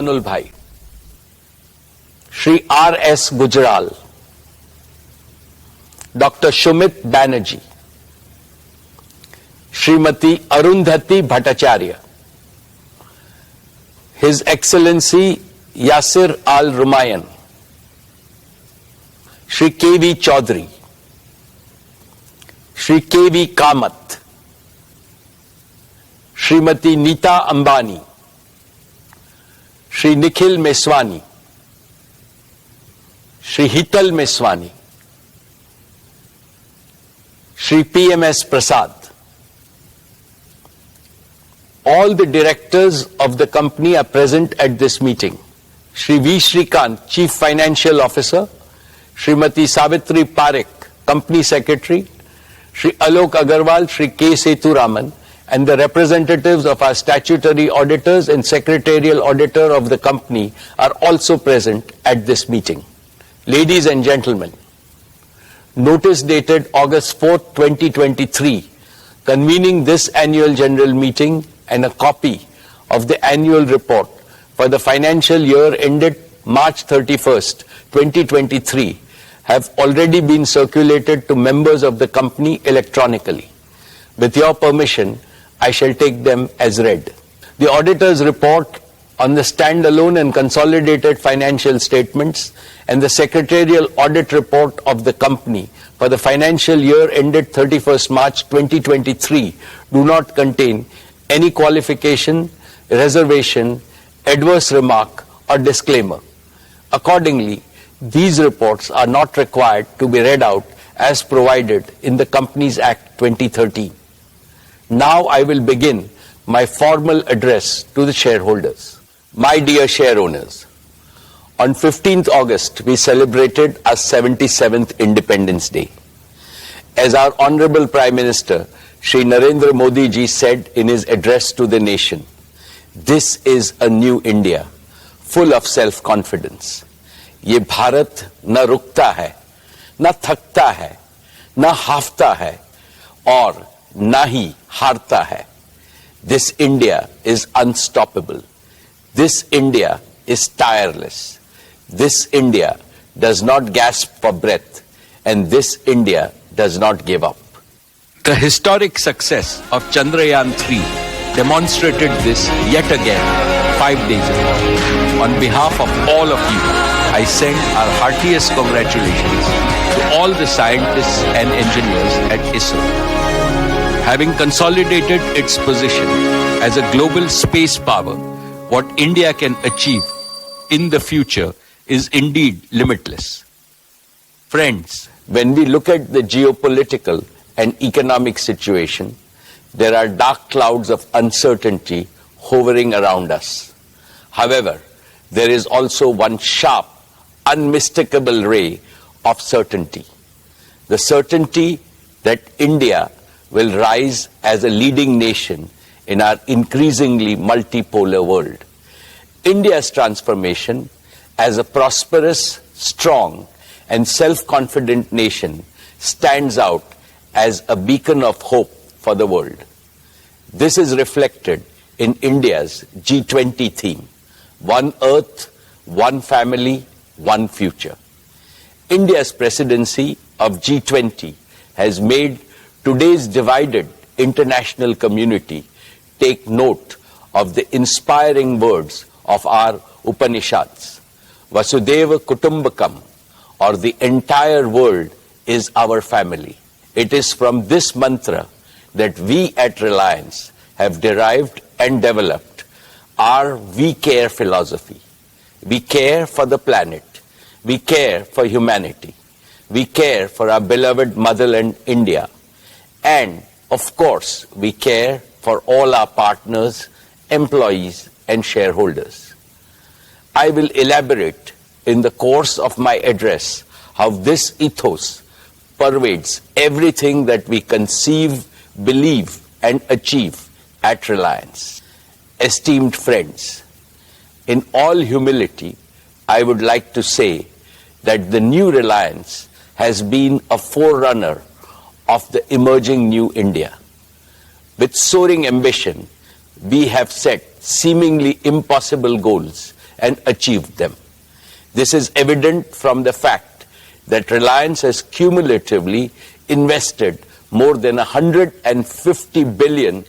अनुल भाई, Shri R.S. Gujral, doctor Sumit Banerjee, Shrimati Arundhati Bhattacharya, His Excellency Yasir Al Rumayyan, Shri K.V. Chaudhary, Shri K.V. Kamath, Shrimati Nita Ambani, Shri Nikhil Meswani, Shri Hital Meswani, Shri P.M.S. Prasad. All the directors of the company are present at this meeting. Shri V. Shrikant, Chief Financial Officer, Shrimati Savitri Parekh, Company Secretary, Shri Alok Agarwal, Shri K. Sethuraman, and the representatives of our statutory auditors and secretarial auditor of the company are also present at this meeting. Ladies and gentlemen, notice dated August 4th, 2023, convening this annual general meeting and a copy of the annual report for the financial year ended March 31st, 2023 have already been circulated to members of the company electronically. With your permission, I shall take them as read. The auditor's report on the standalone and consolidated financial statements and the secretarial audit report of the company for the financial year ended 31st March 2023 do not contain any qualification, reservation, adverse remark or disclaimer. Accordingly, these reports are not required to be read out as provided in the Companies Act 2013. Now I will begin my formal address to the shareholders. My dear share owners, on 15th August we celebrated our 77th Independence Day. As our Honorable Prime Minister Shri Narendra Modi ji said in his address to the nation, this is a new India, full of self-confidence. ये भारत न रुकता है, न थकता है, न हाफता है, और न ही हारता है. This India is unstoppable. This India is tireless. This India does not gasp for breath, and this India does not give up. The historic success of Chandrayaan-3 demonstrated this yet again 5 days ago. On behalf of all of you, I send our heartiest congratulations to all the scientists and engineers at ISRO. Having consolidated its position as a global space power, what India can achieve in the future is indeed limitless. Friends, when we look at the geopolitical and economic situation, there are dark clouds of uncertainty hovering around us. However, there is also one sharp, unmistakable ray of certainty. The certainty that India will rise as a leading nation in our increasingly multipolar world. India's transformation as a prosperous, strong, and self-confident nation stands out as a beacon of hope for the world. This is reflected in India's G20 theme, One Earth, One Family, One Future. India's presidency of G20 has made today's divided international community take note of the inspiring words of our Upanishads. Vasudeva Kutumbakam, or the entire world is our family. It is from this mantra that we at Reliance have derived and developed our We Care philosophy. We care for the planet. We care for humanity. We care for our beloved motherland, India. And, of course, we care for all our partners, employees, and shareholders. I will elaborate in the course of my address how this ethos pervades everything that we conceive, believe, and achieve at Reliance. Esteemed friends, in all humility, I would like to say that the new Reliance has been a forerunner of the emerging new India. With soaring ambition, we have set seemingly impossible goals and achieved them. This is evident from the fact that Reliance has cumulatively invested more than $150 billion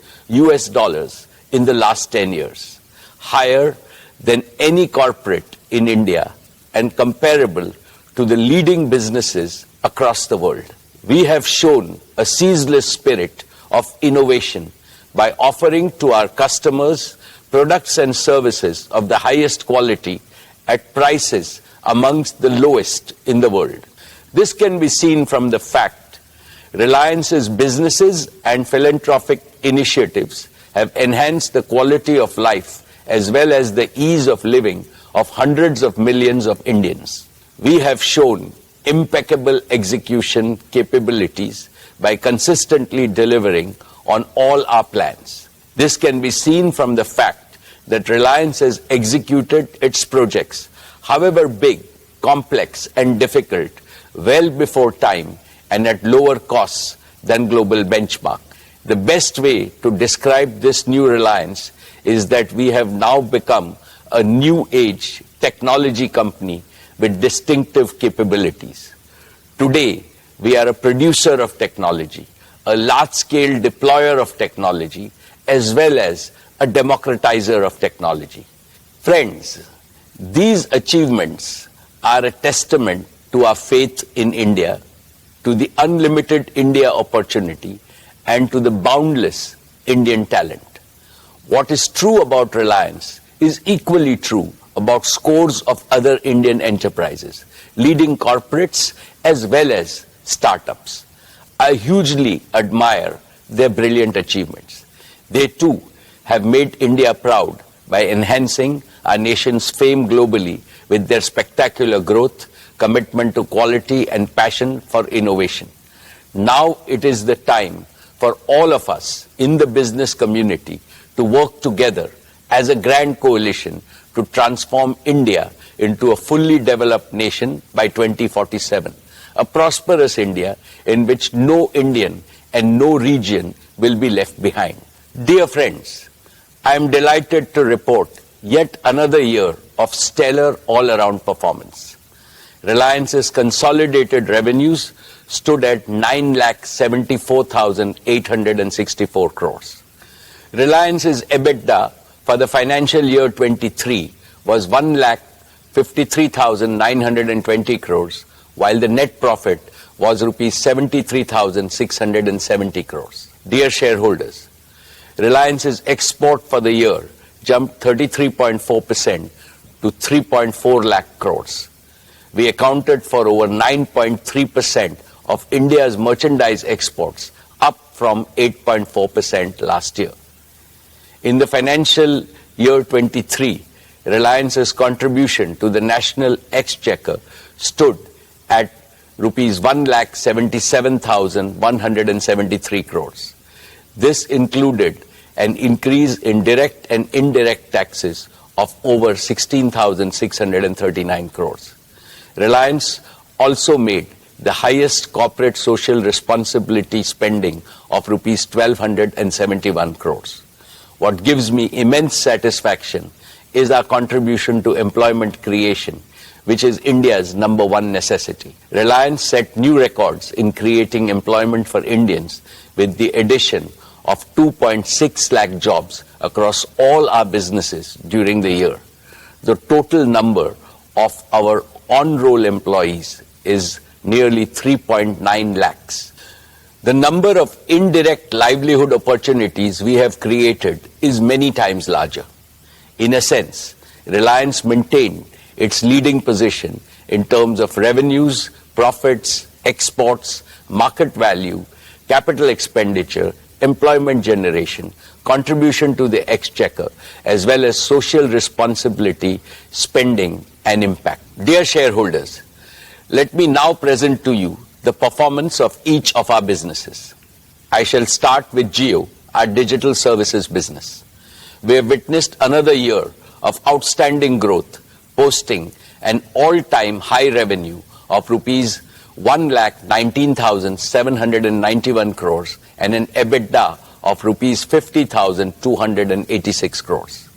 in the last 10 years, higher than any corporate in India and comparable to the leading businesses across the world. We have shown a ceaseless spirit of innovation by offering to our customers products and services of the highest quality at prices amongst the lowest in the world. This can be seen from the fact Reliance's businesses and philanthropic initiatives have enhanced the quality of life as well as the ease of living of hundreds of millions of Indians. We have shown impeccable execution capabilities by consistently delivering on all our plans. This can be seen from the fact that Reliance has executed its projects, however big, complex and difficult, well before time and at lower costs than global benchmark. The best way to describe this new Reliance is that we have now become a new age technology company with distinctive capabilities. Today, we are a producer of technology, a large-scale deployer of technology, as well as a democratizer of technology. Friends, these achievements are a testament to our faith in India, to the unlimited India opportunity, and to the boundless Indian talent. What is true about Reliance is equally true about scores of other Indian enterprises, leading corporates as well as startups. I hugely admire their brilliant achievements. They too have made India proud by enhancing our nation's fame globally with their spectacular growth, commitment to quality and passion for innovation. Now it is the time for all of us in the business community to work together as a grand coalition to transform India into a fully developed nation by 2047, a prosperous India in which no Indian and no region will be left behind. Dear friends, I am delighted to report yet another year of stellar all-around performance. Reliance's consolidated revenues stood at 9,74,864 crores. Reliance's EBITDA for the financial year 23 was 1,53,920 crores, while the net profit was rupees 73,670 crores. Dear shareholders, Reliance's export for the year jumped 33.4% to 3.4 lakh crores. We accounted for over 9.3% of India's merchandise exports, up from 8.4% last year. In the financial year 23, Reliance's contribution to the national exchequer stood at rupees 1,77,173 crores. This included an increase in direct and indirect taxes of over 16,639 crores. Reliance also made the highest corporate social responsibility spending of rupees 1,271 crores. What gives me immense satisfaction is our contribution to employment creation, which is India's #1 necessity. Reliance set new records in creating employment for Indians with the addition of 2.6 lakh jobs across all our businesses during the year. The total number of our on-roll employees is nearly 3.9 lakhs. The number of indirect livelihood opportunities we have created is many times larger. In a sense, Reliance maintained its leading position in terms of revenues, profits, exports, market value, capital expenditure, employment generation, contribution to the exchequer, as well as social responsibility, spending, and impact. Dear shareholders, let me now present to you the performance of each of our businesses. I shall start with Jio, our digital services business. We have witnessed another year of outstanding growth, posting an all-time high revenue of rupees 1,19,791 crores and an EBITDA of rupees 50,286 crores.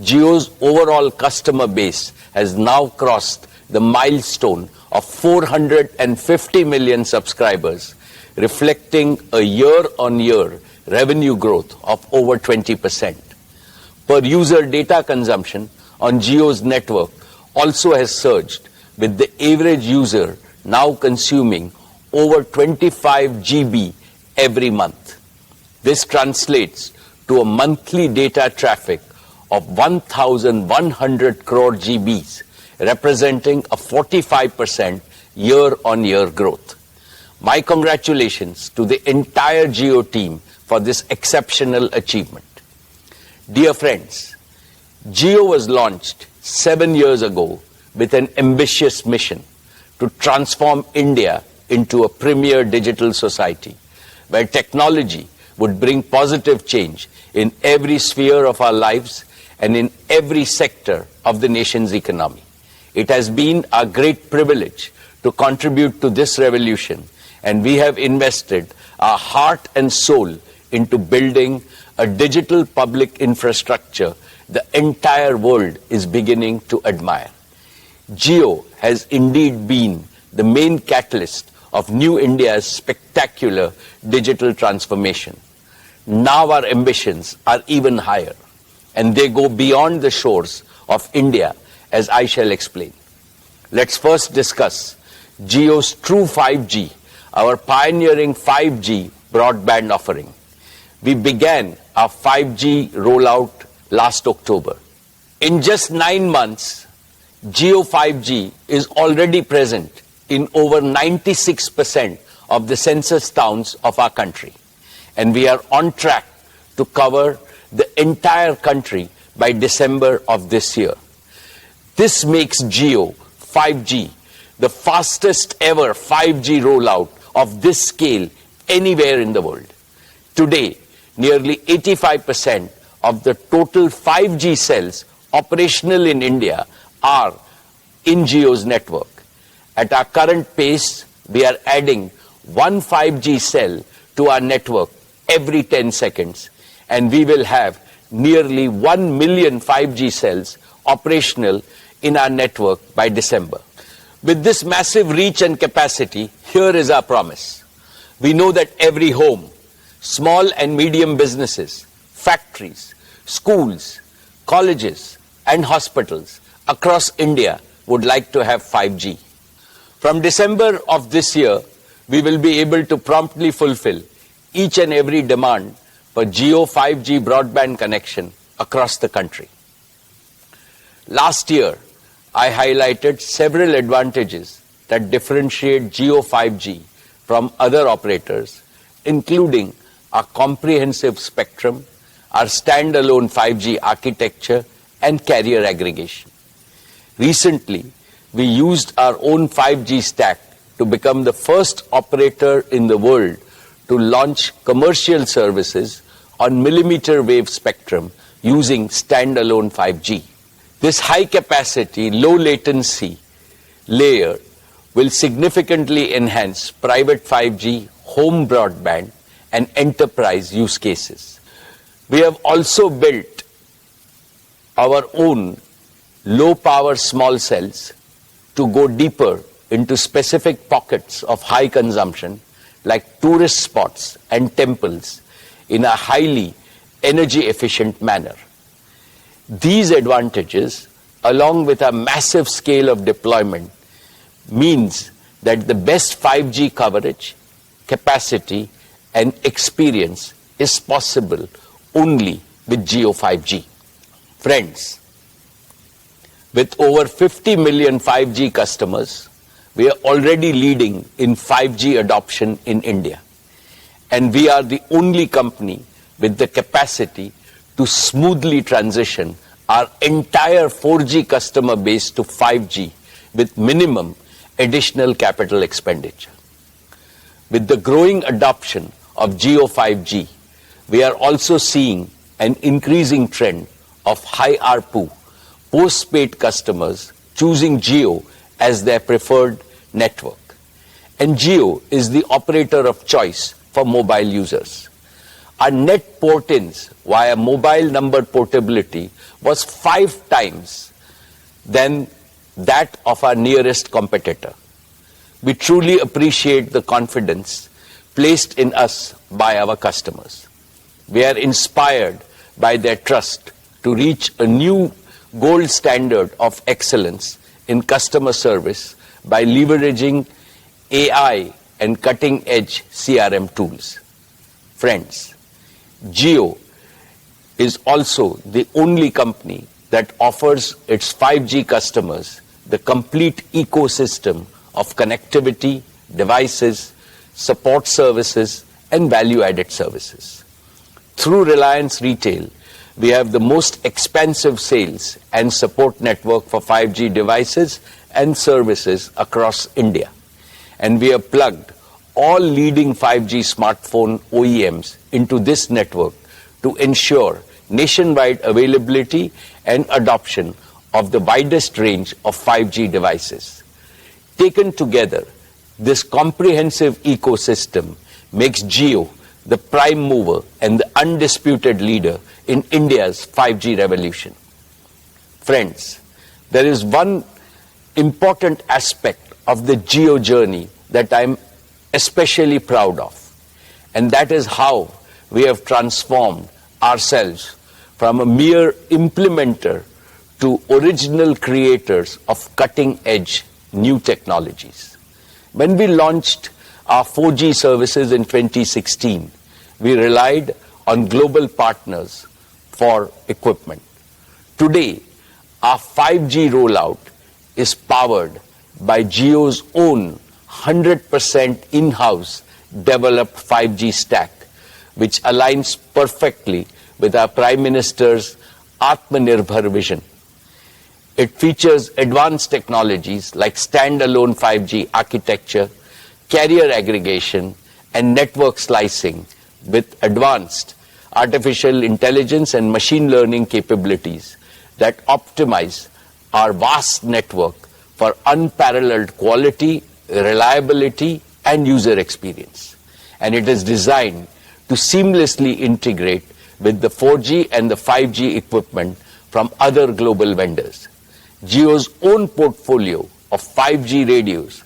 Jio's overall customer base has now crossed the milestone of 450 million subscribers, reflecting a year-on-year revenue growth of over 20%. Per user data consumption on Jio's network also has surged, with the average user now consuming over 25 GB every month. This translates to a monthly data traffic of 1,100 crore GBs, representing a 45% year-on-year growth. My congratulations to the entire Jio team for this exceptional achievement. Dear friends, Jio was launched 7 years ago with an ambitious mission to transform India into a premier digital society, where technology would bring positive change in every sphere of our lives and in every sector of the nation's economy. It has been a great privilege to contribute to this revolution, and we have invested our heart and soul into building a digital public infrastructure the entire world is beginning to admire. Jio has indeed been the main catalyst of New India's spectacular digital transformation. Now our ambitions are even higher, and they go beyond the shores of India, as I shall explain. Let's first discuss Jio's True 5G, our pioneering 5G broadband offering. We began our 5G rollout last October. In just 9 months, Jio 5G is already present in over 96% of the census towns of our country, and we are on track to cover the entire country by December of this year. This makes Jio 5G the fastest ever 5G rollout of this scale anywhere in the world. Today, nearly 85% of the total 5G cells operational in India are in Jio's network. At our current pace, we are adding one 5G cell to our network every 10 seconds, and we will have nearly 1 million 5G cells operational in our network by December. With this massive reach and capacity, here is our promise. We know that every home, small and medium businesses, factories, schools, colleges, and hospitals across India would like to have 5G. From December of this year, we will be able to promptly fulfill each and every demand for Jio 5G broadband connection across the country. Last year, I highlighted several advantages that differentiate Jio 5G from other operators, including our comprehensive spectrum, our standalone 5G architecture, and carrier aggregation. Recently, we used our own 5G stack to become the first operator in the world to launch commercial services on millimeter wave spectrum using standalone 5G. This high capacity, low latency layer will significantly enhance private 5G, home broadband, and enterprise use cases. We have also built our own low power small cells to go deeper into specific pockets of high consumption like tourist spots and temples in a highly energy efficient manner. These advantages, along with a massive scale of deployment, means that the best 5G coverage, capacity, and experience is possible only with Jio 5G. Friends, with over 50 million 5G customers, we are already leading in 5G adoption in India. And we are the only company with the capacity to smoothly transition our entire 4G customer base to 5G with minimum additional capital expenditure. With the growing adoption of Jio 5G, we are also seeing an increasing trend of high ARPU post-paid customers choosing Jio as their preferred network. And Jio is the operator of choice for mobile users. Our net port-ins via mobile number portability was 5 times than that of our nearest competitor. We truly appreciate the confidence placed in us by our customers. We are inspired by their trust to reach a new gold standard of excellence in customer service by leveraging AI and cutting-edge CRM tools. Friends, Jio is also the only company that offers its 5G customers the complete ecosystem of connectivity, devices, support services, and value-added services. Through Reliance Retail, we have the most expansive sales and support network for 5G devices and services across India. And we have plugged all leading 5G smartphone OEMs into this network to ensure nationwide availability and adoption of the widest range of 5G devices. Taken together, this comprehensive ecosystem makes Jio the prime mover and the undisputed leader in India's 5G revolution. Friends, there is one important aspect of the Jio journey that I am especially proud of, and that is how we have transformed ourselves from a mere implementer to original creators of cutting-edge new technologies. When we launched our 4G services in 2016, we relied on global partners for equipment. Today, our 5G rollout is powered by Jio's own 100% in-house developed 5G stack, which aligns perfectly with our Prime Minister's Atmanirbhar vision. It features advanced technologies like standalone 5G architecture, carrier aggregation, and network slicing with advanced artificial intelligence and machine learning capabilities that optimize our vast network for unparalleled quality, reliability, and user experience. And it is designed to seamlessly integrate with the 4G and the 5G equipment from other global vendors. Jio's own portfolio of 5G radios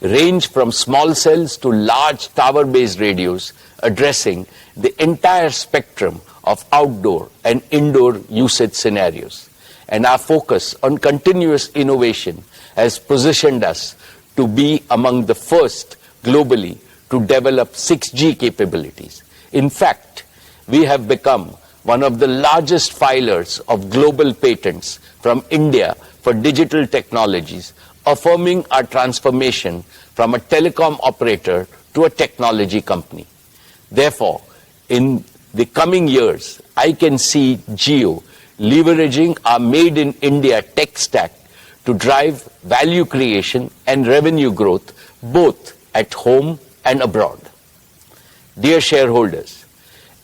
range from small cells to large tower-based radios, addressing the entire spectrum of outdoor and indoor usage scenarios. And our focus on continuous innovation has positioned us to be among the first globally to develop 6G capabilities. In fact, we have become one of the largest filers of global patents from India for digital technologies, affirming our transformation from a telecom operator to a technology company. Therefore, in the coming years, I can see Jio leveraging our Made in India tech stack to drive value creation and revenue growth both at home and abroad. Dear shareholders,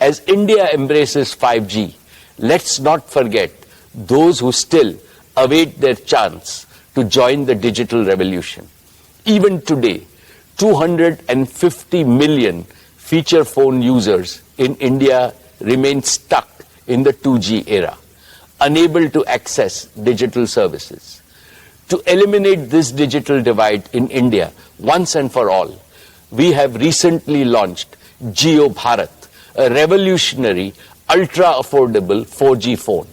as India embraces 5G, let's not forget those who still await their chance to join the digital revolution. Even today, 250 million feature phone users in India remain stuck in the 2G era, unable to access digital services. To eliminate this digital divide in India once and for all, we have recently launched Jio Bharat, a revolutionary, ultra-affordable 4G phone,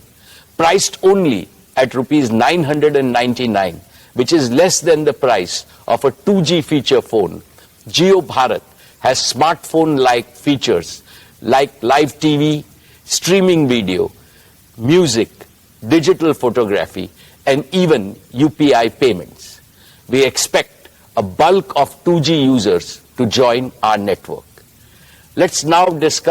priced only at Rs 999, which is less than the price of a 2G feature phone. Jio Bharat has smartphone-like features like live TV, streaming video, music, digital photography, and even UPI payments. We expect a bulk of 2G users to join our network. Let's now discuss